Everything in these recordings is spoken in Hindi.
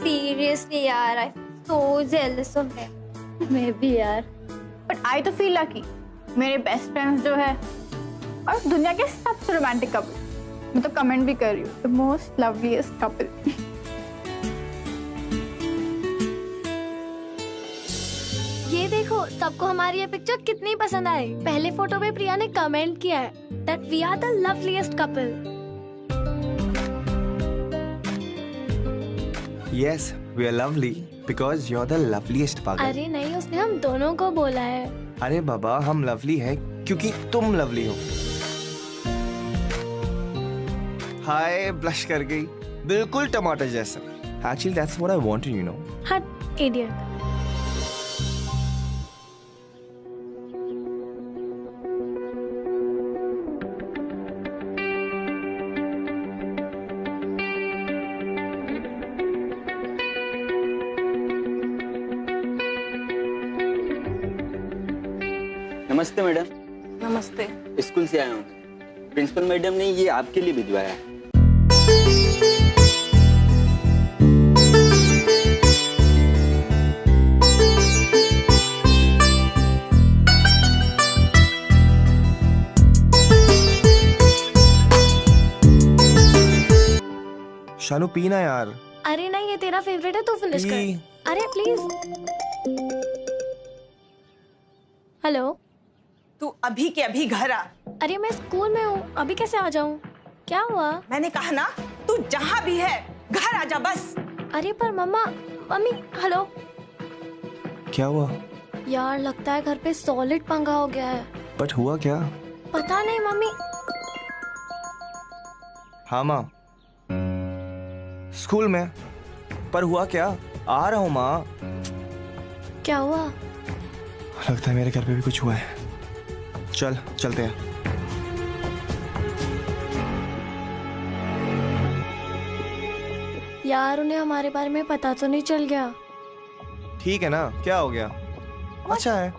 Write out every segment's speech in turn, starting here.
सीरियसली यार, आई सो जेलस ऑफ हिम। मैं भी यार। बट आई तो फील लकी, मेरे बेस्ट फ्रेंड्स जो है और दुनिया के सबसे रोमांटिक कपल। मैं तो कमेंट भी कर रही हूँ, द मोस्ट लवलीस्ट कपल। ये देखो, सबको हमारी ये पिक्चर कितनी पसंद आई। पहले फोटो पे प्रिया ने कमेंट किया है that we are the loveliest couple. Yes, we are lovely because you're the loveliest पागल। अरे नहीं, उसने हम दोनों को बोला है। अरे बाबा, हम लवली हैं क्योंकि तुम लवली हो। हाय, ब्लश कर गई, बिल्कुल टमाटर जैसा। Actually, that's what I wanted, you know। हट इडियट। नमस्ते मैडम। नमस्ते। स्कूल से आया हूँ। प्रिंसिपल मैडम ने ये आपके लिए भिजवाया है। शानू पीना यार। अरे नहीं, ये तेरा फेवरेट है, तू फिनिश कर। अरे प्लीज। हेलो, तू अभी के अभी घर आ। अरे मैं स्कूल में हूँ, अभी कैसे आ जाऊँ? क्या हुआ? मैंने कहा ना, तू जहाँ भी है घर आ जा बस। अरे पर मम्मी। हेलो। क्या हुआ? यार लगता है घर पे सॉलिड पंगा हो गया है। बट हुआ क्या? पता नहीं मम्मी। हाँ माँ, स्कूल में। पर हुआ क्या? आ रहा हूँ माँ। क्या हुआ? लगता है मेरे घर पे भी कुछ हुआ है। चलते हैं। यार उन्हें हमारे बारे में पता तो नहीं चल गया? ठीक है ना, क्या हो गया? अच्छा है।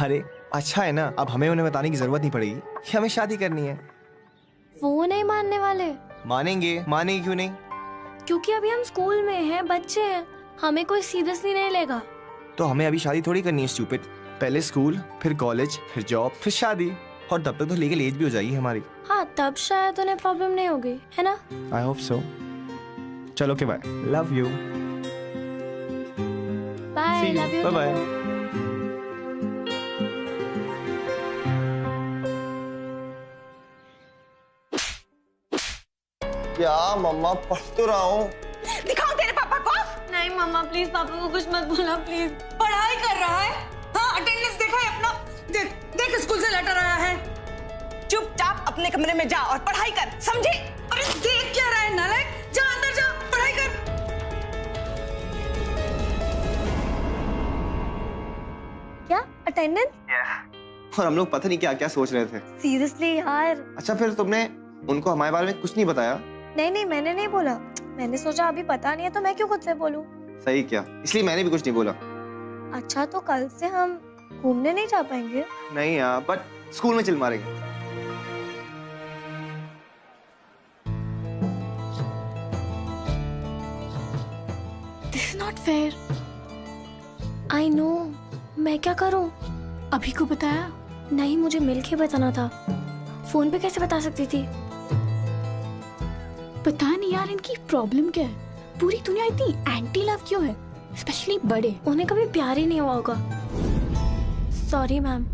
अरे अच्छा है ना, अब हमें उन्हें बताने की जरूरत नहीं पड़ेगी कि हमें शादी करनी है। वो नहीं मानने वाले। मानेंगे क्यों नहीं? क्योंकि अभी हम स्कूल में हैं, बच्चे हैं, हमें कोई सीरियसली नहीं लेगा। तो हमें अभी शादी थोड़ी करनी है स्टूपिड। पहले स्कूल, फिर कॉलेज, फिर जॉब, फिर शादी, और तब तक तो लीगल एज भी हो जाएगी हमारी। हाँ, तब शायद उन्हें प्रॉब्लम नहीं होगी, है ना? I hope so. चलो k bye, love you. Bye, love you. Bye bye. क्या मम्मा, पढ़ तो रहा हूँ। दिखाओ तेरे पापा को। नहीं मम्मा प्लीज, पापा को कुछ मत बोला प्लीज। पढ़ाई कर रहा है। हाँ, अटेंडेंस देखा है अपना? देख स्कूल से लेटर आया है। चुपचाप अपने कमरे में जा और पढ़ाई कर, समझे? अरे देख क्या रहा है नालायक? जा अंदर जा, पढ़ाई कर। क्या अटेंडेंस? और हम लोग पता नहीं क्या क्या सोच रहे थे। सीरियसली यार। अच्छा, फिर तुमने उनको हमारे बारे में कुछ नहीं बताया? नहीं, मैंने नहीं बोला। मैंने सोचा अभी पता नहीं है तो मैं क्यों खुद से बोलूं। सही क्या, इसलिए मैंने भी कुछ नहीं बोला। अच्छा, तो कल से हम घूमने नहीं जा पाएंगे? नहीं यार, बट स्कूल में चिल मारेंगे। This is not fair. I know, मैं क्या करूं? अभी को बताया? नहीं, मुझे मिल के बताना था। फोन पे कैसे बता सकती थी? पता नहीं यार, इनकी प्रॉब्लम क्या है? पूरी दुनिया इतनी एंटी लव क्यों है, स्पेशली बड़े? उन्हें कभी प्यार ही नहीं हुआ होगा। Sorry ma'am.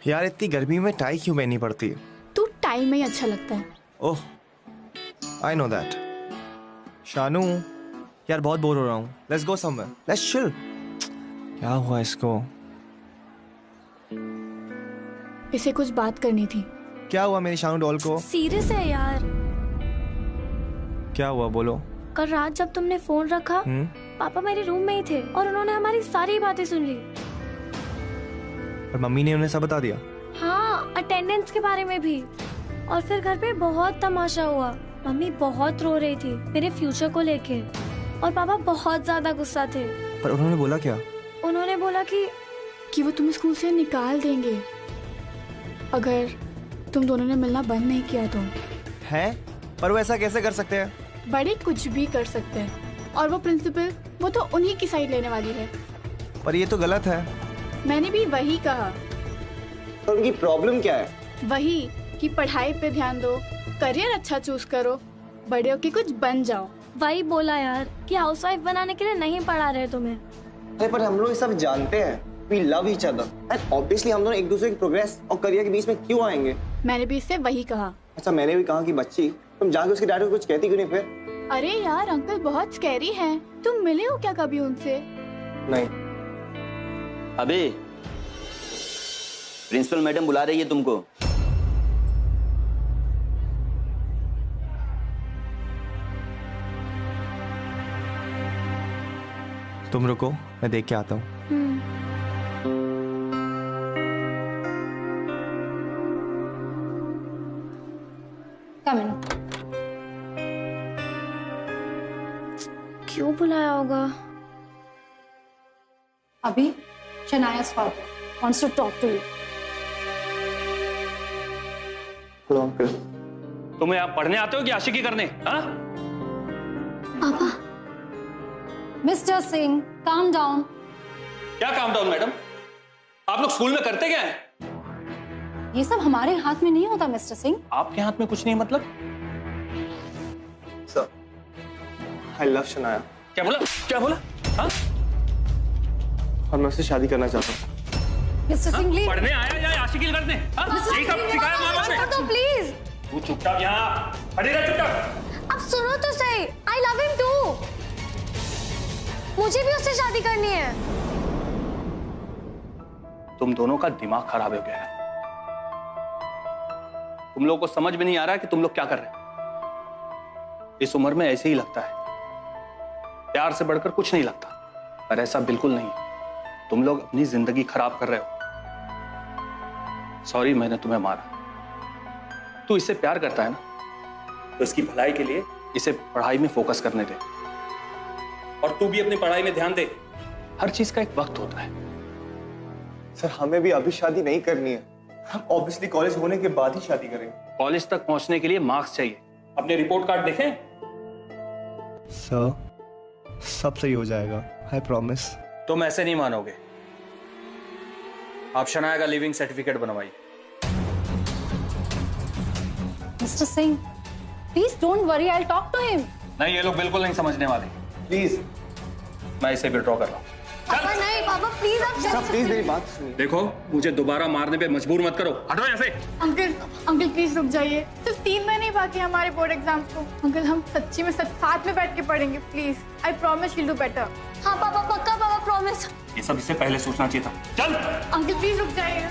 यार इतनी गर्मी में टाई क्यों पहननी पड़ती है? तू टाई में ही अच्छा लगता है। ओह, आई नो दैट। शानू, यार बहुत बोर हो रहा हूँ। Let's go somewhere, let's chill. क्या हुआ इसको? इसे कुछ बात करनी थी। क्या हुआ मेरी शानू डॉल को? सीरियस है यार। क्या हुआ, बोलो। कल रात जब तुमने फोन रखा, पापा मेरे रूम में ही थे और उन्होंने हमारी सारी बातें सुन ली। और मम्मी ने उन्हें सब बता दिया? हाँ, अटेंडेंस के बारे में भी। और फिर घर पे बहुत तमाशा हुआ। मम्मी बहुत रो रही थी मेरे फ्यूचर को लेके, और पापा बहुत ज्यादा गुस्सा थे। पर उन्होंने बोला क्या? उन्होंने बोला कि वो तुम्हें स्कूल से निकाल देंगे अगर तुम दोनों ने मिलना बंद नहीं किया तो। है पर वो ऐसा कैसे कर सकते हैं? बड़े कुछ भी कर सकते हैं और वो प्रिंसिपल वो तो उन्हीं की साइड लेने वाली है। पर ये तो गलत है। मैंने भी वही कहा। तो उनकी प्रॉब्लम क्या है? वही कि पढ़ाई पे ध्यान दो, करियर अच्छा चूज करो, बड़े होके कुछ बन जाओ। वही बोला यार कि हाउसवाइफ बनाने के लिए नहीं पढ़ा रहे तुम्हें। अरे पर हम लोग ये सब जानते हैं। We love each other and obviously हम दोनों एक दूसरे की प्रोग्रेस और करियर के बीच में क्यों आएंगे? मैंने भी इससे वही कहा। अच्छा मैंने भी कहा कि बच्ची तुम जाके उसके डैडी को कुछ कहती क्यों नहीं फिर? अरे यार अंकल बहुत स्कैरी हैं। तुम मिले हो क्या कभी उनसे? नहीं। अबे प्रिंसिपल मैडम बुला रही है तुमको। तुम रुको, मैं देख के आता हूँ। कम इन। क्यों बुलाया होगा? अभी शनाया's father wants to talk to you. Hello uncle. तुम्हें आप पढ़ने आते हो कि आशिकी करने? हाँ? पापा Mr. Singh, calm down. क्या काम डाउन मैडम? आप लोग स्कूल में करते क्या हैं? ये सब हमारे हाथ में नहीं होता मिस्टर सिंह। आपके हाथ में कुछ नहीं मतलब? Sir, I love Shanaya. क्या बोला? क्या बोला? हाँ? और मैं उससे शादी करना चाहता हूँ। Mister Singh please. पढ़ने आया या आशिकी करने? हाँ? यही सब सिखाया माँ बाप ने? प्लीज। तू चुपचाप यहाँ खड़ी रह चुपचाप। अब सुनो तो सही, आई लव हिम टू। मुझे भी उससे शादी करनी है। तुम दोनों का दिमाग खराब हो गया है। तुम लोगों को समझ में नहीं आ रहा कि तुम लोग क्या कर रहे हो। इस उम्र में ऐसे ही लगता है, प्यार से बढ़कर कुछ नहीं लगता, पर ऐसा बिल्कुल नहीं है। तुम लोग अपनी जिंदगी खराब कर रहे हो। सॉरी मैंने तुम्हें मारा। तू इससे प्यार करता है ना, तो इसकी भलाई के लिए इसे पढ़ाई में फोकस करने दे, और तू भी अपनी पढ़ाई में ध्यान दे। हर चीज का एक वक्त होता है। सर हमें भी अभी शादी नहीं करनी है, हम ऑब्वियसली कॉलेज होने के बाद ही शादी करेंगे। कॉलेज तक पहुंचने के लिए मार्क्स चाहिए। अपने रिपोर्ट कार्ड देखें। सर सब सही हो जाएगा, आई प्रॉमिस। तुम ऐसे नहीं मानोगे। आप शनाया का लिविंग सर्टिफिकेट बनवाइए। Mister Singh please don't worry, I will talk to him. नहीं, ये लोग बिल्कुल नहीं समझने वाले। प्लीज। मैं इसे विड्रॉ कर रहा हूँ। पापा नहीं, पापा प्लीज आप सर प्लीज मेरी बात सुनिए। देखो, मुझे दोबारा मारने पे मजबूर मत करो। हटो यहाँ से। अंकल प्लीज रुक जाइए। सिर्फ 3 महीने ही बाकी हमारे बोर्ड एग्जाम्स को। अंकल हम सच्ची में साथ में बैठ के पढ़ेंगे please. I promise will do better. हाँ पापा पक्का, पापा प्रॉमिस। ये सब इससे पहले सोचना चाहिए था। चल। अंकल प्लीज रुक जाइए।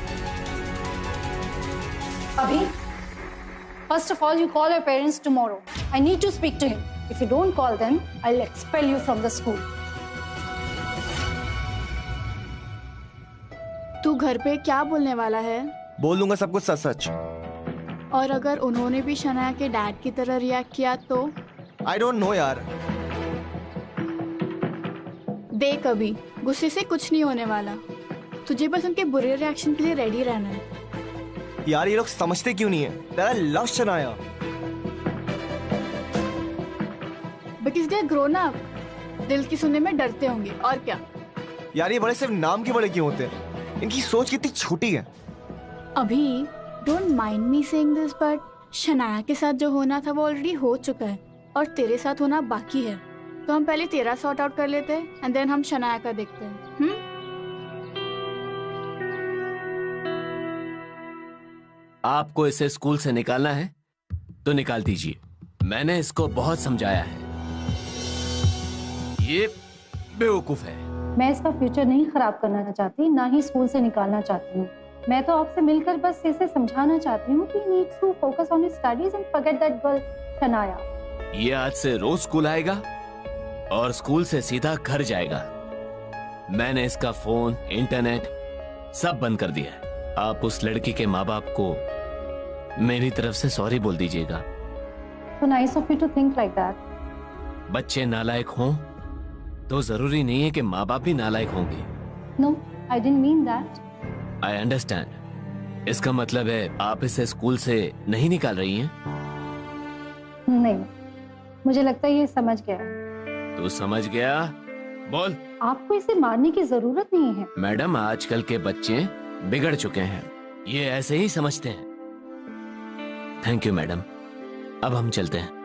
अभी first of all you call your parents tomorrow. I need to speak to him. If you don't call them, I'll expel you from the school. तू घर पे क्या बोलने वाला है? बोल दूंगा सब कुछ सच सच। और अगर उन्होंने भी शनाया के डैड की तरह रिएक्ट किया तो? आई डोंट नो यार। देख अभी गुस्से से कुछ नहीं होने वाला। तुझे बस उनके बुरे रिएक्शन के लिए रेडी रहना है। यार ये लोग समझते क्यों नहीं है? तेरा love Shanaya. Because they are grown up. दिल की सुनने में डरते होंगे और क्या। यार ये बड़े सिर्फ नाम के बड़े क्यों होते हैं? इनकी सोच कितनी छोटी है। अभी don't mind me saying this but Shanaya के साथ जो होना था वो ऑलरेडी हो चुका है और तेरे साथ होना बाकी है। तो हम पहले तेरा सॉर्ट आउट कर लेते हैं एंड देन हम शनाया का देखते हैं। आपको इसे स्कूल से निकालना है तो निकाल दीजिए। मैंने इसको बहुत समझाया है। ये बेवकूफ है। मैं इसका फ्यूचर नहीं खराब करना चाहती, ना ही स्कूल से निकालना चाहती हूँ। मैं तो आपसे मिलकर बस इसे समझाना चाहती हूँ कि he needs to focus on his studies and forget that girl Shanaya. ये आज से रोज स्कूल आएगा और स्कूल से सीधा घर जाएगा। मैंने इसका फोन, इंटरनेट सब बंद कर दिया है। आप उस लड़की के माँ बाप को मेरी तरफ से सॉरी बोल दीजिएगा। So nice of you to think like that. बच्चे नालायक हों तो जरूरी नहीं है कि माँ बाप भी नालायक होंगे। No, I didn't mean that. I understand. इसका मतलब है आप इसे स्कूल से नहीं निकाल रही हैं? नहीं, मुझे लगता है ये समझ गया है। तू समझ गया? बोल। आपको इसे मारने की जरूरत नहीं है। मैडम, आजकल के बच्चे बिगड़ चुके हैं, ये ऐसे ही समझते हैं। थैंक यू मैडम, अब हम चलते हैं।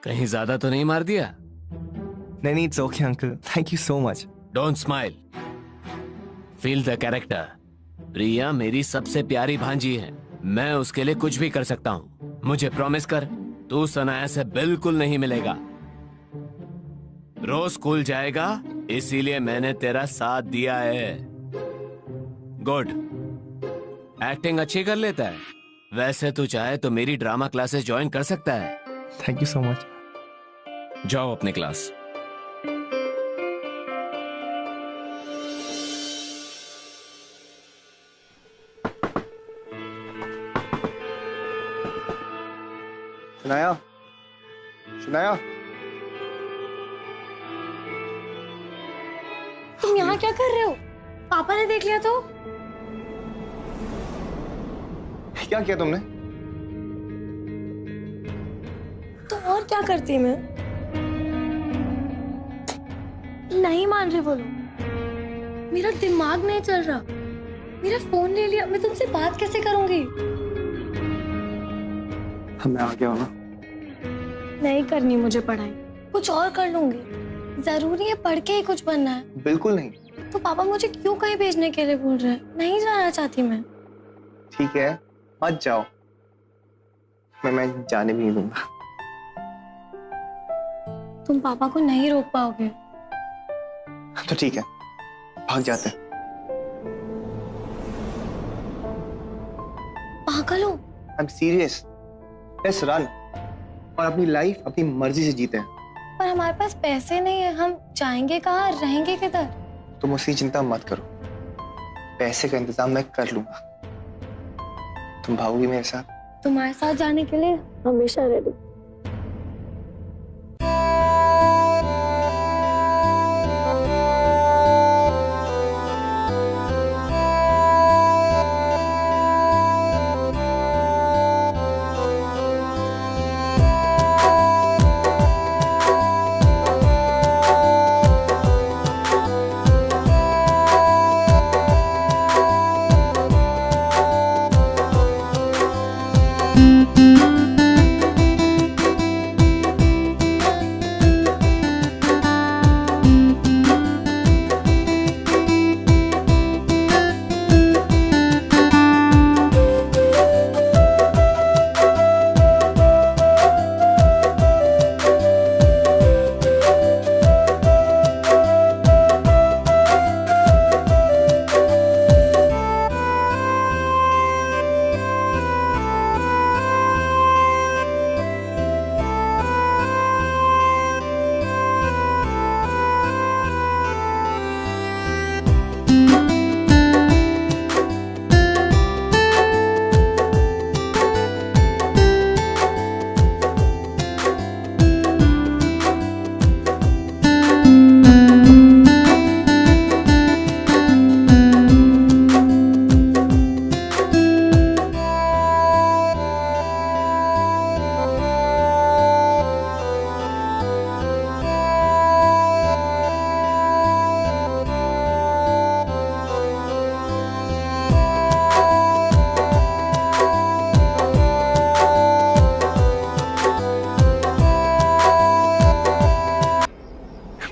कहीं ज्यादा तो नहीं मार दिया? नहीं, it's okay, uncle. Thank you so much. Don't smile, feel the character. Priya मेरी सबसे प्यारी भांजी है, मैं उसके लिए कुछ भी कर सकता हूँ। मुझे प्रॉमिस कर, तू सनाया से बिल्कुल नहीं मिलेगा। रोज स्कूल जाएगा, इसीलिए मैंने तेरा साथ दिया है। गुड, एक्टिंग अच्छी कर लेता है। वैसे तू चाहे तो मेरी ड्रामा क्लासेस ज्वाइन कर सकता है। Thank you so much. जाओ अपने क्लास। शनाया, शनाया, तुम यहाँ क्या कर रहे हो? पापा ने देख लिया तो? क्या किया तुमने? तो और क्या करती मैं? नहीं मान रहे बोलो। मेरा दिमाग नहीं चल रहा। मेरा फोन ले लिया, मैं तुमसे बात कैसे करूंगी? मैं आ गया हूँ ना। नहीं करनी मुझे पढ़ाई, कुछ और कर लूंगी। जरूरी है पढ़ के ही कुछ बनना है? बिल्कुल नहीं। तो पापा मुझे क्यों कहीं भेजने के लिए बोल रहे हैं? नहीं जाना चाहती मैं। ठीक है, मत जाओ। मैं जाने भी नहीं दूंगा। तुम पापा को नहीं रोक पाओगे। तो ठीक है, भाग जाते हैं। पागल हो? I am serious. Let's run और अपनी लाइफ अपनी मर्जी से जीते हैं। पर हमारे पास पैसे नहीं है, हम जाएंगे कहाँ, रहेंगे किधर? तुम उसकी चिंता मत करो, पैसे का इंतजाम मैं कर लूंगा। तुम भागोगी मेरे साथ? तुम्हारे साथ जाने के लिए हमेशा रेडी।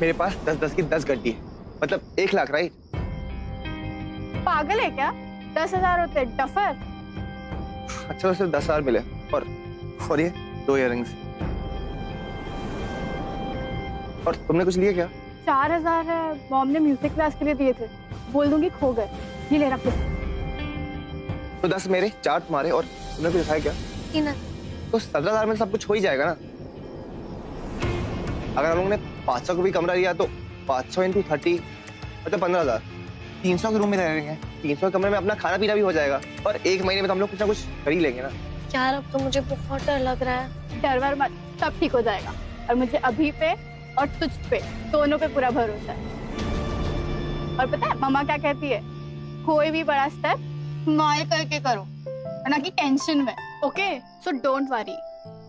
मेरे पास 10-10 की 10 गड्डी है, मतलब 1 लाख, राइट? पागल है क्या? 10,000 होते डफर। अच्छा तो सिर्फ 10,000 मिले और ये 2 इयररिंग्स। और तुमने कुछ लिया क्या? 4,000 है, मॉम ने म्यूजिक क्लास के लिए दिए थे, बोल दूंगी खो गए। ये ले रख। तो 10 मेरे, 4 तुम्हारे, और तुमने कुछ दिखाया क्या? तो 17,000 में सब कुछ हो ही जाएगा ना। अगर हम लोगों ने 500 का भी कमरा लिया तो 500 × 30 मतलब 15,000। 300 के रूम में रहेंगे, 300 के कमरे में अपना खाना पीना भी हो जाएगा, और 1 महीने में तो हम लोग कुछ ना कुछ कर ही लेंगे ना। यार अब तो मुझे बहुत डर लग रहा है। डर वर मत, सब ठीक हो जाएगा। और मुझे अभी पे और तुझ पे दोनों पे पूरा भरोसा है। और पता है मम्मा क्या कहती है, कोई भी बड़ा स्टेप स्माइल करके करो, ना कि टेंशन में। Okay, so don't worry.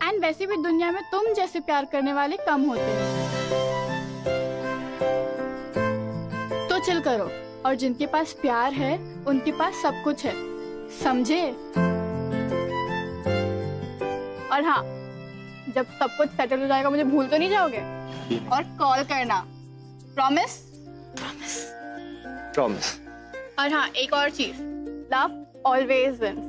And वैसे भी दुनिया में तुम जैसे प्यार करने वाले कम होते हैं, तो चिल करो। और जिनके पास प्यार है उनके पास सब कुछ है, समझे? और हाँ, जब सब कुछ सेटल हो जाएगा मुझे भूल तो नहीं जाओगे? और कॉल करना, प्रॉमिस? Promise promise. और हाँ, एक और चीज, लव ऑलवेज विंस।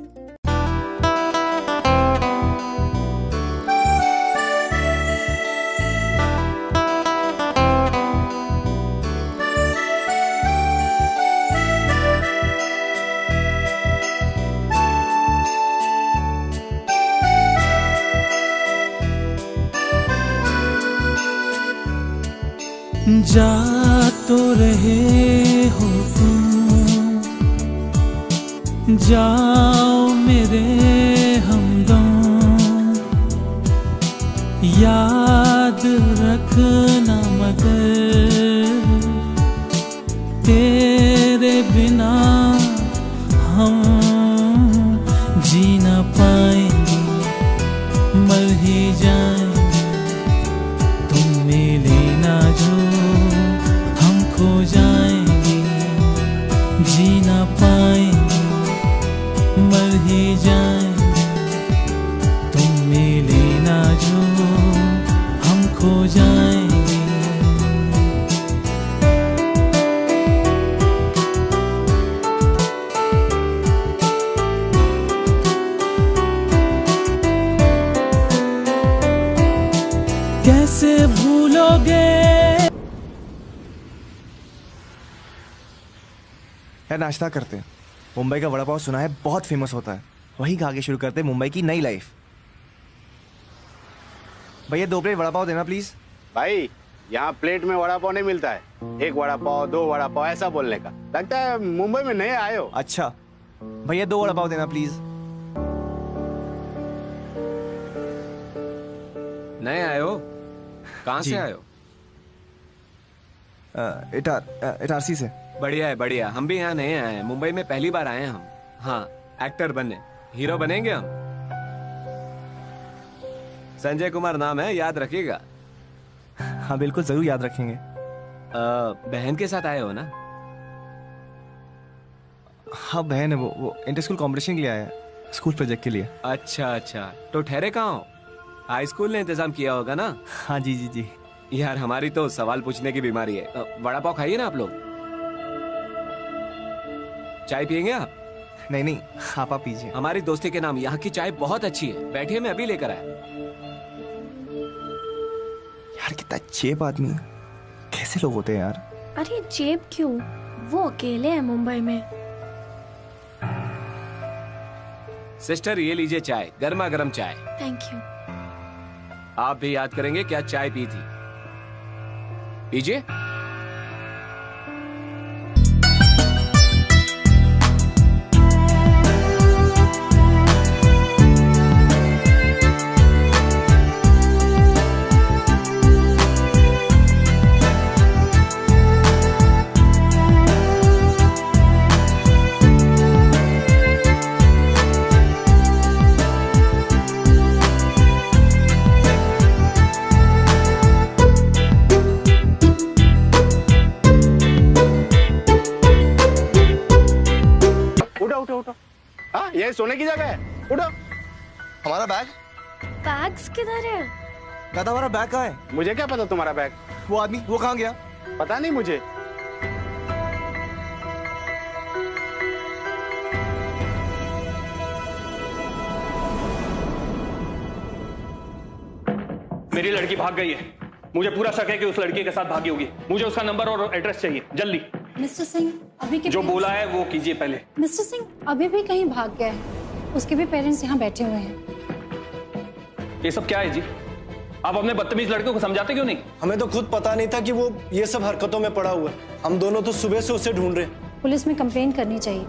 जा तो रहे हो तुम, जाओ मेरे हमदम, याद रखना मगर तेरे बिना हम जी ना पाएंगे, मर ही जाएंगे। तुम मिले ना जो हम खो जाएंगे, जी ना पाएंगे, मर ही जाएंगे। तुम मिले ना जो हम खो जाएंगे। कैसे भूलोगे? यार नाश्ता करते हैं। मुंबई का वड़ा पाव सुना है बहुत फेमस होता है, वहीं खा के शुरू करते हैं मुंबई की नई लाइफ। भैया 2 प्लेट वड़ा पाव देना प्लीज। भाई यहाँ प्लेट में वड़ा पाव नहीं मिलता है, 1 वड़ा पाव 2 वड़ा पाव ऐसा बोलने का। लगता है मुंबई में नए आए हो। अच्छा भैया 2 वड़ा पाव देना प्लीज। नए आए हो? कहाँ से आए हो? इटारसी से। बढ़िया है बढ़िया, हम भी यहाँ नए आए हैं, मुंबई में पहली बार आए हैं हम। हाँ, एक्टर बनने, हीरो बनेंगे हम। संजय कुमार नाम है, याद रखिएगा। हाँ बिल्कुल जरूर याद रखेंगे। बहन के साथ आए हो ना? हाँ बहन है, वो इंटर स्कूल कॉम्पिटिशन के लिए आया है, स्कूल प्रोजेक्ट के लिए। अच्छा अच्छा, तो ठहरे कहाँ हो? हाई स्कूल ने इंतजाम किया होगा ना? हाँ जी जी जी। यार हमारी तो सवाल पूछने की बीमारी है। वड़ा पाव खाइए ना आप लोग। चाय पियेंगे आप? नहीं नहीं, आप पीजिए। हमारी दोस्ती के नाम यहाँ की चाय बहुत अच्छी है, बैठिए मैं अभी लेकर आया। यार कितना चेप आदमी, कैसे लोग होते हैं यार। अरे जेब क्यों, वो अकेले हैं मुंबई में। सिस्टर ये लीजिए चाय, गर्मा गर्म चाय। Thank you. आप भी याद करेंगे क्या चाय पी थी। पीजिए। ये सोने की जगह है, उठो। हमारा बैग? बैग्स किधर है? दादा हमारा बैग कहाँ है? मुझे क्या पता तुम्हारा बैग? वो आदमी वो कहाँ गया? पता नहीं मुझे। मेरी लड़की भाग गई है, मुझे पूरा शक है कि उस लड़की के साथ भागी होगी। मुझे उसका नंबर और एड्रेस चाहिए जल्दी। मिस्टर सिंह अभी के जो बोला है वो कीजिए पहले। मिस्टर सिंह अभी भी कहीं भाग गया है, उसके भी पेरेंट्स यहाँ बैठे हुए हैं। ये सब क्या है जी? आप अपने बदतमीज लड़कों को समझाते क्यों नहीं? हमें तो खुद पता नहीं था कि वो ये सब हरकतों में पड़ा हुआ है। हम दोनों तो सुबह से उसे ढूंढ रहे हैं। पुलिस में कंप्लेन करनी चाहिए।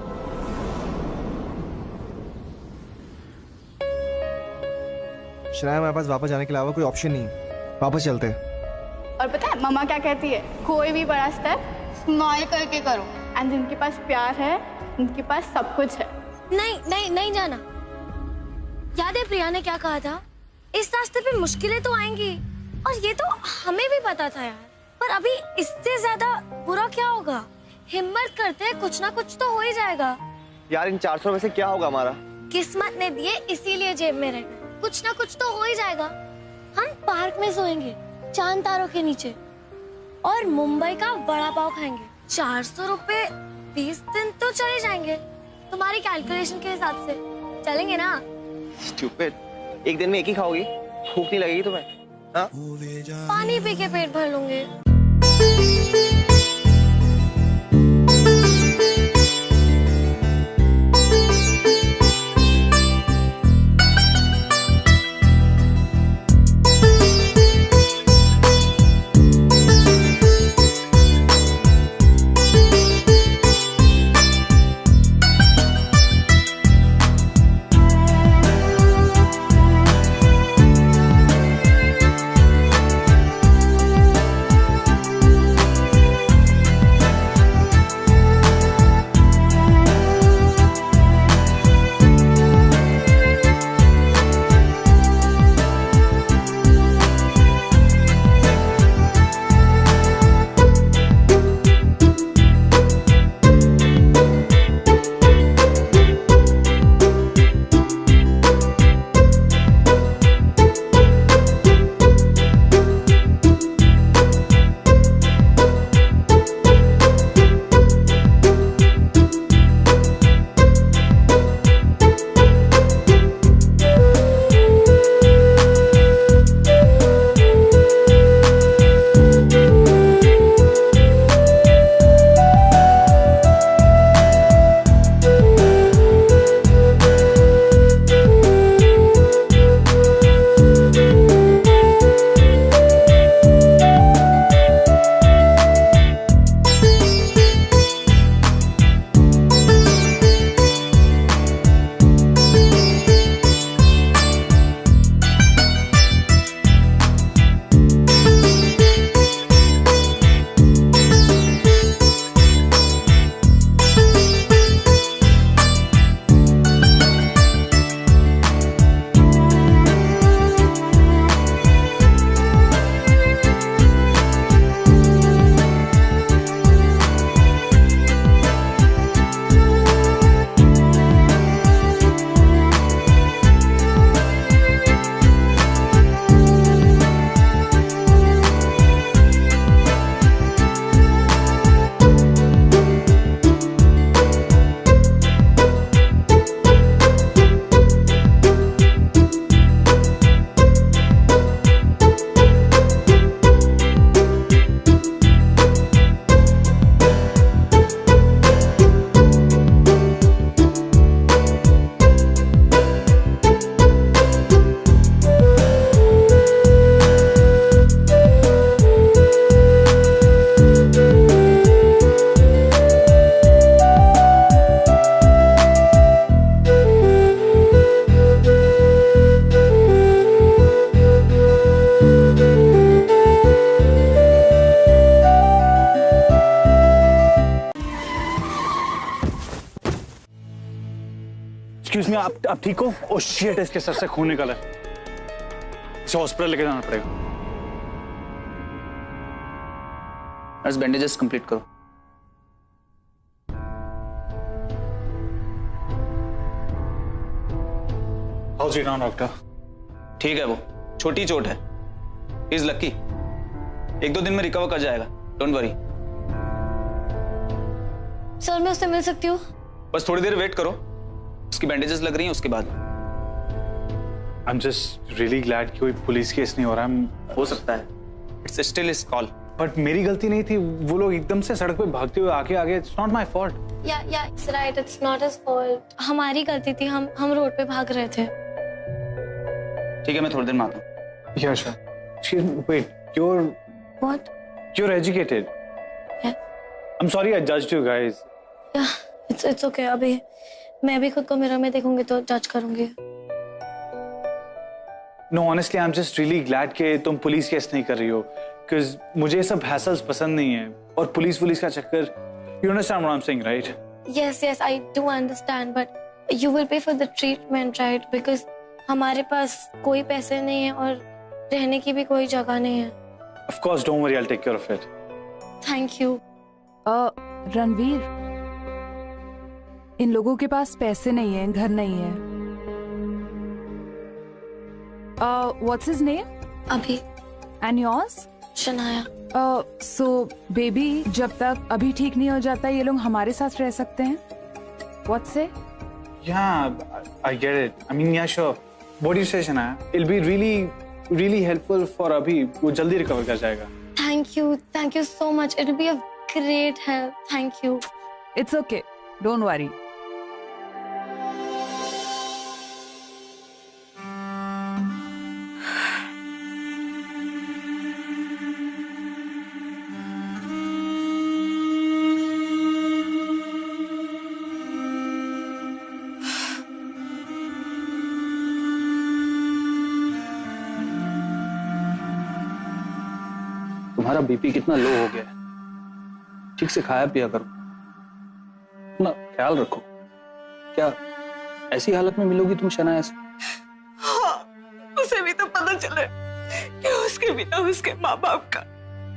शनाया हमारे पास वापस जाने के अलावा कोई ऑप्शन नहीं है। वापस चलते हैं। और पता है मम्मा क्या कहती है, कोई भी बड़ा स्टेप स्माइल करके करो, एंड जिनके पास प्यार है उनके पास सब कुछ है। नहीं नहीं नहीं जाना। याद है प्रिया ने क्या कहा था, इस रास्ते पे मुश्किलें तो आएंगी, और ये तो हमें भी पता था यार, पर अभी इससे ज्यादा बुरा क्या होगा। हिम्मत करते हैं, कुछ ना कुछ तो हो ही जाएगा। यार इन 400 में से क्या होगा हमारा? किस्मत ने दिए इसीलिए जेब में रह गए, कुछ ना कुछ तो हो ही जाएगा। हम पार्क में सोएंगे चांद तारों के नीचे, और मुंबई का वड़ा पाव खाएंगे। 400 रुपए 20 दिन तो चले जाएंगे। तुम्हारी कैलकुलेशन के हिसाब से चलेंगे ना? Stupid. एक दिन में एक ही खाओगी, भूख नहीं लगेगी तुम्हें? हाँ? पानी पी के पेट भर लूंगे। एक्सक्यूज मी, आप ठीक हो? ओह शिट, इसके सर से खून निकला है, इसे हॉस्पिटल लेके जाना पड़ेगा। बस बैंडेजेस कंप्लीट करो। House it now doctor? ठीक है, वो छोटी चोट है, इज लकी, 1-2 दिन में रिकवर कर जाएगा, डोंट वरी। सर मैं उससे मिल सकती हूँ? बस थोड़ी देर वेट करो, उसकी बैंडेजेस लग रही हैं, उसके बाद। आई एम जस्ट रियली ग्लैड कि कोई पुलिस केस नहीं हो रहा है। हो सकता है, it's still his call. But मेरी गलती नहीं थी, वो लोग एकदम से सड़क पे भागते हुए आगे इट्स नॉट माय फॉल्ट। या it's right, it's not his fault, हमारी गलती थी, हम रोड पे भाग रहे थे। ठीक है, मैं थोड़ी देर में आता हूँ। Yeah, sure. Wait, What? You're educated. Yeah. I'm sorry I judged you guys. Yeah, it's okay. अभी मैं भी खुद को मिरर में देखूंगी तो जज करूंगी। Know honestly I am just really glad कि तुम पुलिस केस नहीं कर रही हो, बिकॉज मुझे ये सब हैसल्स पसंद नहीं है और पुलिस का चक्कर. You understand what I am saying, right? Yes, I do understand, but you will pay for the treatment, right? Because हमारे पास कोई पैसे नहीं है और रहने की भी कोई जगह नहीं है. Of course, don't worry, I'll take care of it. Thank you. Ranveer, इन लोगों के पास पैसे नहीं है, घर नहीं है. What's his name? अभी. And yours? Shanaya. So baby, जब तक अभी ठीक नहीं हो जाता ये लोग हमारे साथ रह सकते हैं. What say? Yeah, I get it. I mean, yeah, sure. What do you say, Shanaya? It'll be really helpful for Abhi. वो जल्दी recover कर जाएगा. Thank you so much. It'll be a great help. Thank you. It's okay. Don't worry. तुम्हारा बीपी कितना लो हो गया है. ठीक से खाया पिया करो, अपना ख्याल रखो. क्या ऐसी हालत में मिलोगी तुम शनाया से? हाँ, उसे भी तो पता चले कि उसके बिना उसके माँ बाप का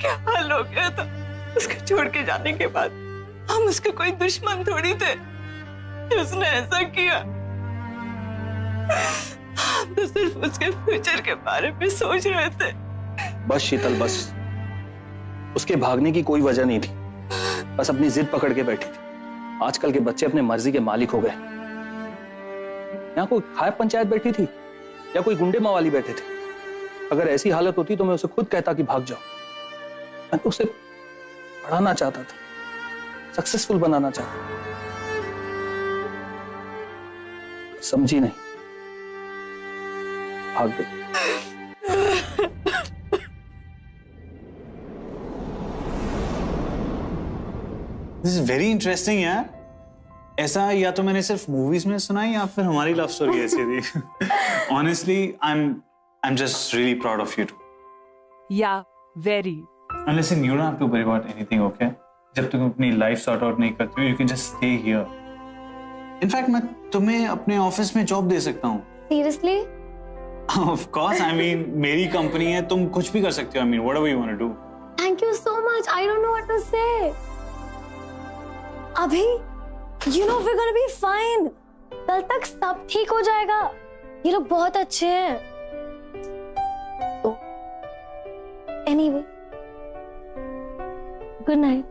क्या हाल हो गया था. उसके छोड़ के जाने के बाद हम उसके कोई दुश्मन थोड़ी थे. उसने ऐसा किया, हम तो सिर्फ उसके फ्यूचर के बारे में सोच रहे थे. बस शीतल, बस. उसके भागने की कोई वजह नहीं थी, बस अपनी जिद पकड़ के बैठी थी. आजकल के बच्चे अपने मर्जी के मालिक हो गए. यहाँ कोई खाए पंचायत बैठी थी या कोई गुंडे मवाली बैठे थे? अगर ऐसी हालत होती तो मैं उसे खुद कहता कि भाग जाओ. मैं तो उसे पढ़ाना चाहता था, सक्सेसफुल बनाना चाहता था. समझी नहीं, भाग गई. दिस इज वेरी इंटरेस्टिंग यार. ऐसा या तो मैंने सिर्फ मूवीज में सुना है या फिर हमारी लव स्टोरी ऐसी थी. Honestly I am just really proud of you too. Yeah, very. And listen, you don't have to worry about anything, okay? जब तुम अपनी लाइफ सॉर्ट आउट नहीं करते हो, you can just stay here. In fact मैं तुम्हें अपने ऑफिस में जॉब दे सकता हूँ. Seriously? Of course, I mean मेरी कंपनी है, तुम कुछ भी कर सकते हो. I mean whatever you want to do. Thank you so much. I don't know what to say. अभी, you know we're gonna be fine. कल तक सब ठीक हो जाएगा. ये लोग बहुत अच्छे हैं. Anyway, good night.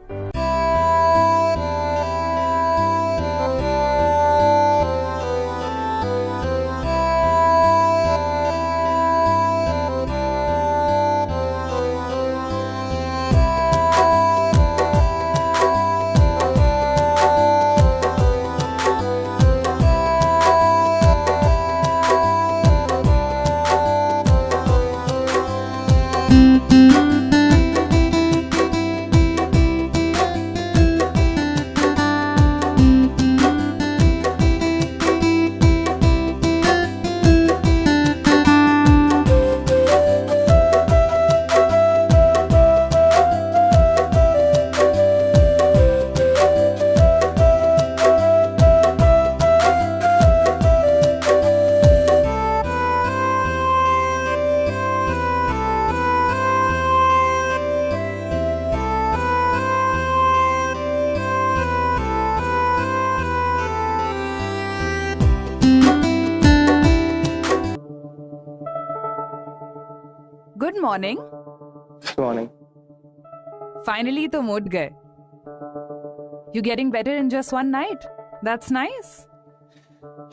Good morning. Good morning. Finally तुम उठ गए. You getting better in just one night? That's nice.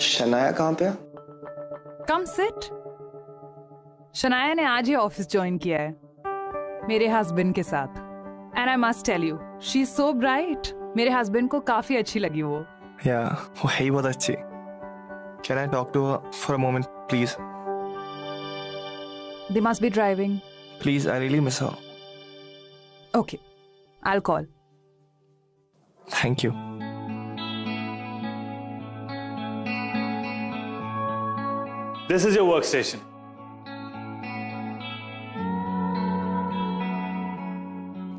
Shanaya कहाँ पे है? Come sit. शनाया ने आज ही ऑफिस ज्वाइन किया है मेरे हस्बैंड के साथ. And I must tell you, she's so bright. मेरे हस्बैंड को काफी अच्छी लगी वो. Yeah, वो है ही बहुत अच्छी. Can I talk to her for a moment, please? They must be driving. Please, I really miss her. Okay, I'll call. Thank you. This is your workstation.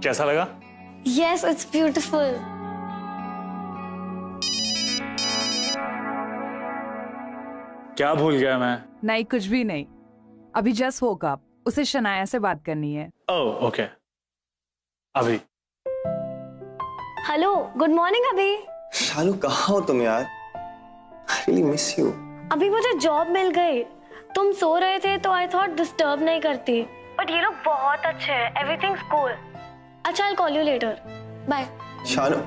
कैसा लगा? Yes, it's beautiful. क्या भूल गया मैं? नहीं, कुछ भी नहीं. अभी जस्ट woke up. उसे शनाया से बात करनी है. ओह, ओके. अभी. हेलो, गुड मॉर्निंग अभी. शालू कहाँ हो तुम यार? I really miss you. अभी मुझे जॉब मिल गई. तुम सो रहे थे तो आई थॉट डिस्टर्ब नहीं करती. बट ये लोग बहुत अच्छे हैं. Everything's cool. अच्छा, I'll call you later. Bye. शालू,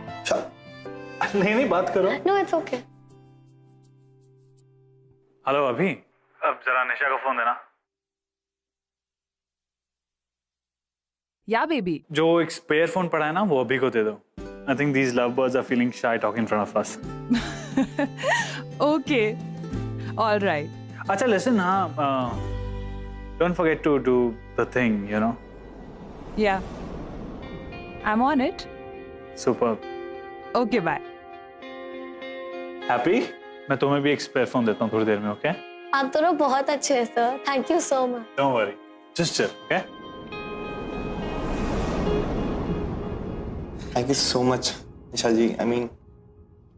नहीं बात करो. No, it's okay. हेलो अभी. अब जरा निशा को फोन देना. या बेबी. जो एक स्पेयर फोन पड़ा है ना, वो अभी को दे दो. I think these lovebirds are feeling shy talking in front of us. Okay. All right. अच्छा, listen, don't forget to do the thing, you know. Yeah. I'm on it. Superb. Okay, bye. Happy? मैं तुम्हें भी एक स्पेयर फोन देता हूँ थोड़ी देर में, okay? आप दोनों बहुत अच्छे हैं sir. Thank you so much. Don't worry. Just chill, okay? Thank you so much, Nisha ji. I mean,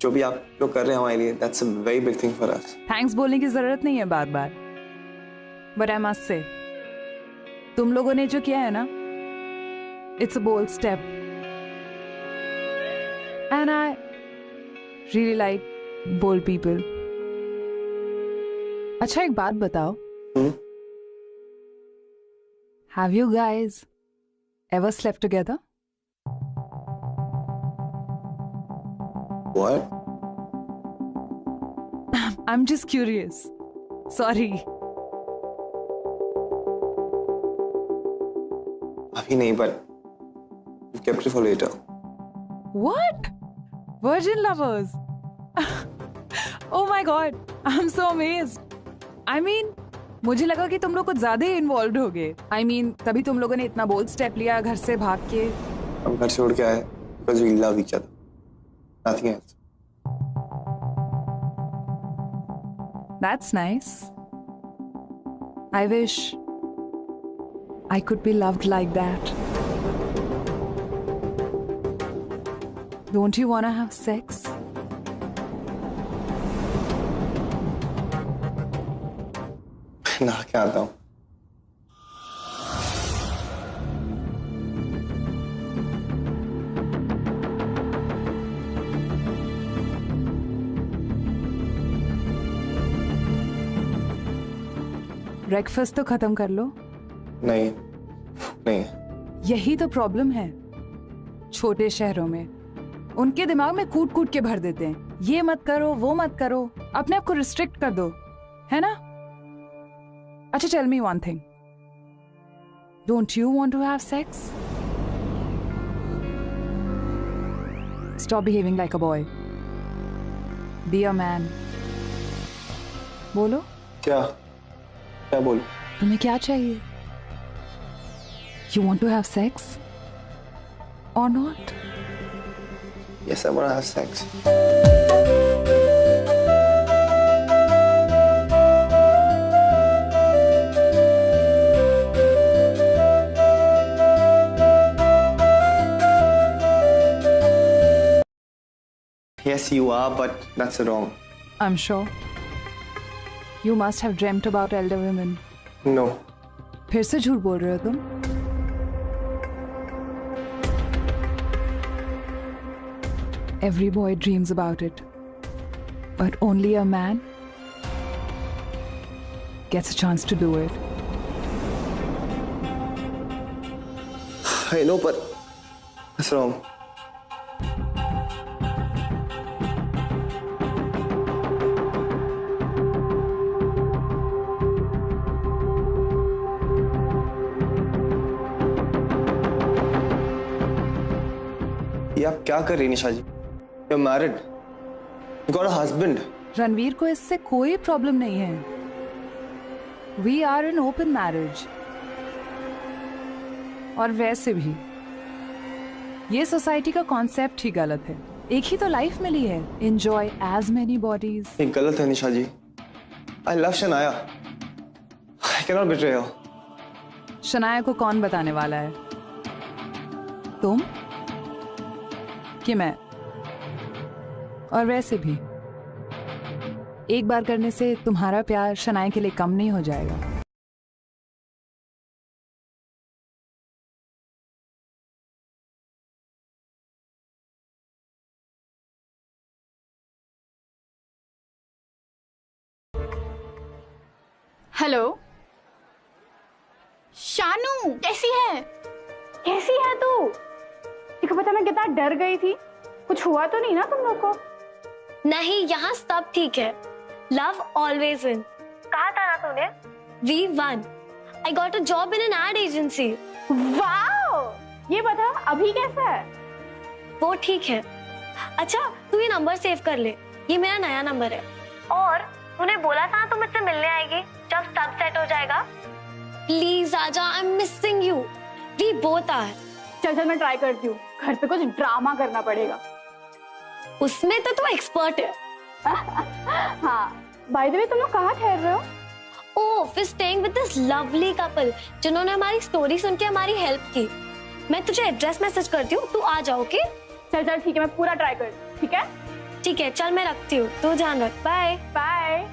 जो भी आप लोग कर रहे हैं हमारे लिए, that's a very big thing for us. Thanks बोलने की जरूरत नहीं है बार-बार. But I must say, तुम लोगों ने जो किया है ना, it's a bold step. And I really like bold people. अच्छा, एक बात बताओ. Have you guys ever slept together? What? I'm just curious. Sorry. अभी नहीं, but we kept it for later. What? Virgin lovers? Oh my god, I'm so amazed. I mean, मुझे लगा कि तुम लोग कुछ ज्यादा ही इन्वॉल्व हो गए. I mean, तभी तुम लोगों ने इतना बोल्ड स्टेप लिया घर से भाग के. हम घर छोड़ के आए because we love each other. Nothing else. That's nice. I wish I could be loved like that. Don't you want to have sex? नहा के आता हूँ. ब्रेकफास्ट तो खत्म कर लो. नहीं. यही तो प्रॉब्लम है छोटे शहरों में. उनके दिमाग में कूट कूट के भर देते हैं. ये मत करो, वो मत करो. अपने आप को रिस्ट्रिक्ट कर दो, है ना? अच्छा, tell me one thing. Don't you want to have sex? Stop behaving like a boy. Be a man. बोलो. क्या बोलूं? तुम्हें क्या चाहिए? You want to have sex or not? Yes, I want to have sex. Yes, you are, but that's wrong. I'm sure. You must have dreamt about elder women. No. फिर से झूठ बोल रहे हो तुम. Every boy dreams about it, but only a man gets a chance to do it. I know, but that's wrong. ये आप क्या कर रही हैं निशा जी? You're married. You got a husband. Ranveer को इससे कोई प्रॉब्लम नहीं है. We are in open marriage. और वैसे भी ये सोसाइटी का कॉन्सेप्ट ही गलत है. एक ही तो लाइफ मिली है. Enjoy as many bodies. ये गलत है निशा ji. I love Shanaya. I cannot betray her. Shanaya को कौन बताने वाला है? तुम कि मैं? और वैसे भी एक बार करने से तुम्हारा प्यार शनाया के लिए कम नहीं हो जाएगा। हेलो शानू, कैसी है? कैसी है तू? देखो पता मैं कितना डर गई थी। कुछ हुआ तो नहीं ना तुम लोग को? नहीं, यहाँ सब ठीक है। Love always win. कहा था ना तूने? We won. I got a job in an ad agency. Wow! ये बता अभी कैसा है? वो ठीक है। अच्छा तू ये नंबर सेव कर ले, ये मेरा नया नंबर है। और तूने बोला था तू मुझसे मिलने आएगी जब सब सेट हो जाएगा। प्लीज आजा, I am missing you. We both are. चल मैं ट्राई करती हूँ। घर पे कुछ ड्रामा करना पड़ेगा। उसमें तो तू एक्सपर्ट है। हाँ, बाय द वे तुम लोग कहाँ ठहर रहे हो? ओह, we're staying with this lovely couple जिन्होंने हमारी स्टोरी सुन के हमारी हेल्प की। मैं तुझे एड्रेस मैसेज करती हूँ, तू आ जाओ। ओके चल ठीक है, मैं पूरा ट्राई करती हूँ। ठीक है ठीक है, चल मैं रखती हूँ, तू ध्यान रख। Bye bye.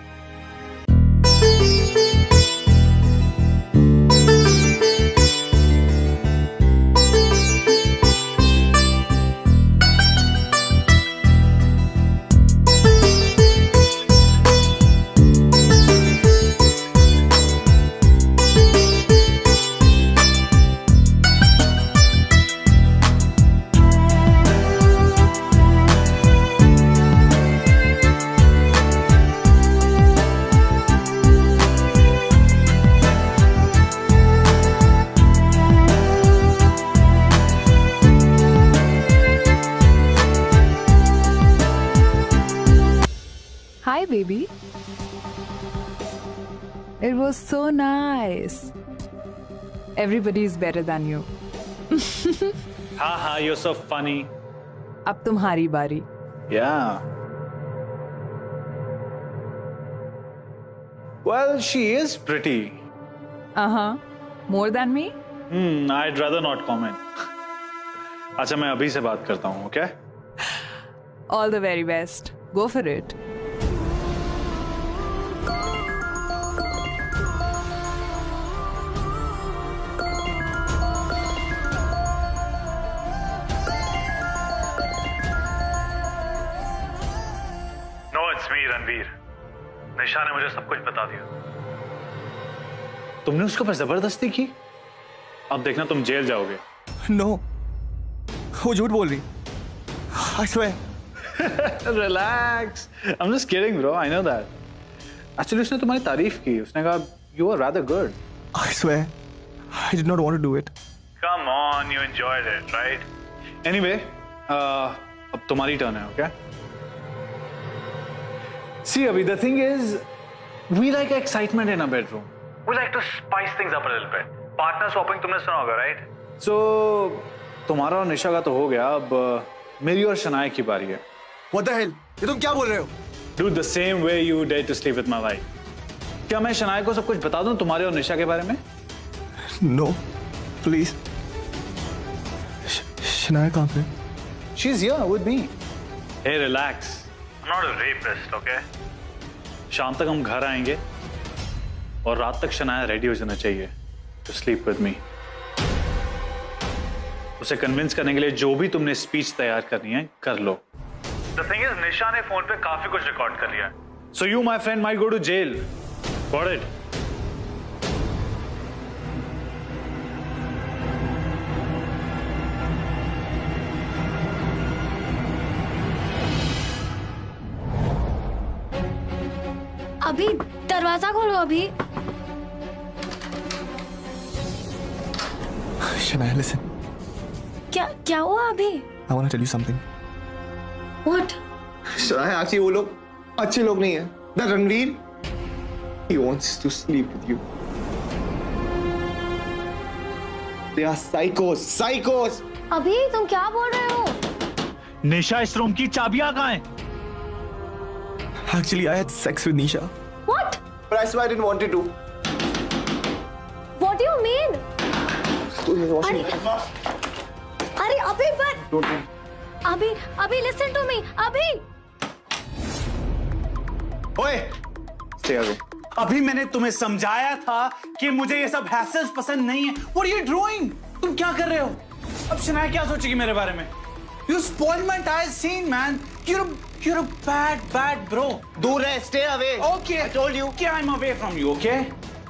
Hi, baby. It was so nice. Everybody is better than you. हाँ, you're so funny. अब तुम्हारी बारी. Yeah. Well, she is pretty. More than me? I'd rather not comment. अच्छा, मैं अभी से बात करता हूँ, okay? All the very best. Go for it. Ranveer, निशा ने मुझे सब कुछ बता दिया। तुमने उसके ऊपर जबरदस्ती की? अब देखना तुम जेल जाओगे। नो, वो झूठ बोल रही। I swear. Relax. I'm just kidding, bro. I know that. Actually, उसने तुम्हारी तारीफ की। उसने कहा you were rather good. I swear, I did not want to do it. Come on, you enjoyed it, right? Anyway, अब तुम्हारी टर्न है, okay? See, Abhi, the thing is, we like excitement in a bedroom. We like to spice things up a little bit. Partner swapping तुमने सुना होगा, right? So, तुम्हारा और निशा का तो हो गया, अब मेरी और शनाया की बारी है। What the hell? ये तुम क्या बोल रहे हो? Dude, the same way you dare to sleep with my wife. क्या मैं शनाया को सब कुछ बता दूं तुम्हारे और निशा के बारे में? No, please. शनाया कहाँ पे? She's here with me. Hey, relax. I'm not a rapist, okay? शाम तक हम घर आएंगे और रात तक शनाया रेडी हो जाना चाहिए to sleep with me. उसे कन्विंस करने के लिए जो भी तुमने स्पीच तैयार करनी है कर लो। The thing is, निशा ने फोन पे काफी कुछ रिकॉर्ड कर लिया है. So you, my friend, might go to jail. Got it? अभी दरवाजा खोलो। अभी Shania, listen. क्या हुआ अभी? I want to tell you something. What? Shania, actually वो लोग अच्छे लोग नहीं हैं. That Ranveer, he wants to sleep with you. They are psychos, psychos. अभी तुम क्या बोल रहे हो? निशा, इस रूम की चाबियां कहाँ हैं? Actually, I had sex with Nisha. What? But I swear I didn't want to do. What do you mean? तू ये washing. अरे अभी लिसन टू मी, अभी। ओए, stay away. अभी मैंने तुम्हें समझाया था कि मुझे ये सब हैसल्स पसंद नहीं है। What are you doing? तुम क्या कर रहे हो? अब शनाया क्या सोचेगी मेरे बारे में? You spoiled my entire scene, man. You're a bad bro. दूर रहे, stay away. Okay. I told you. Okay, I'm away from you, okay?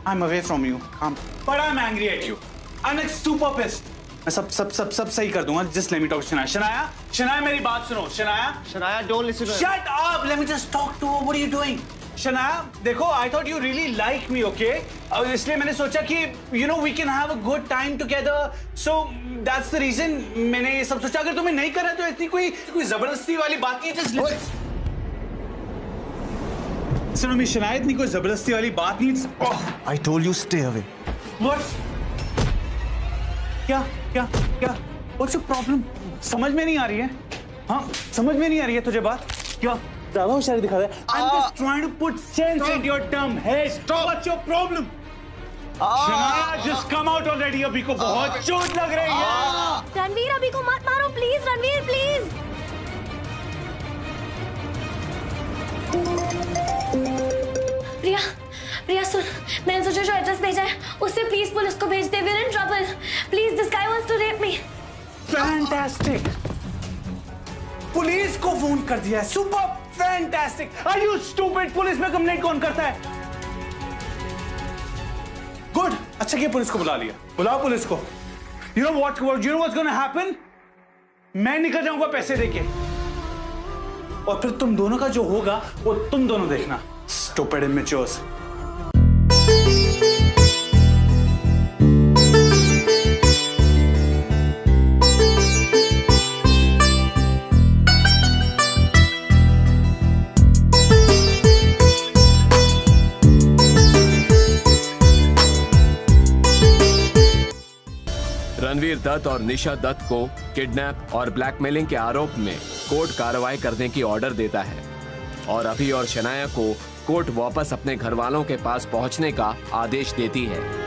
I'm away from you. Come. But I'm angry at you. I'm like super pissed. मैं सब सही कर दूंगा. Just let me talk to Shanaya. Shanaya मेरी बात सुनो. Shanaya, don't listen to her. Shut up. Let me just talk to her. What are you doing? Shanaya, देखो, I thought you really like me, okay? इसलिए मैंने सोचा कि you know we can have a good time together. So that's the reason मैंने ये सब सोचा. अगर तुम्हें नहीं करा तो इतनी कोई जबरदस्ती वाली बात नहीं है. Just listen. सुनो मेरी शनाया, इतनी कोई जबरदस्ती वाली बात नहीं. I told you stay away. What? क्या? What's your problem? समझ में नहीं आ रही है? हाँ, समझ में नहीं आ रही है तुझे बात? क्या? ज़्यादा होशियारी दिखा रहा है? I'm just trying to put sense into your dumb head. What's your problem? Shanaya, just come out already. अभी को बहुत चोट लग रही है. रणवीर, अभी को मत मारो, प्लीज रणवीर, प्लीज। प्रिया सुन, मैंने तुझे जो एड्रेस भेजा है उससे प्लीज पुलिस को भेज दे. We're in trouble. Please, this guy wants to rape me. Fantastic. Police को फोन कर दिया है. Super fantastic. Are you stupid? Police में कंप्लेंट कौन करता है? Good. अच्छा किया पुलिस को बुला लिया. बुलाओ पुलिस को. You know what's gonna happen? मैं निकल जाऊंगा पैसे देके. और फिर तुम दोनों का जो होगा वो तुम दोनों देखना. Stupid immatures. रणवीर दत्त और निशा दत्त को किडनैप और ब्लैकमेलिंग के आरोप में कोर्ट कार्रवाई करने की ऑर्डर देता है और अभी और शनाया को कोर्ट वापस अपने घर वालों के पास पहुंचने का आदेश देती है.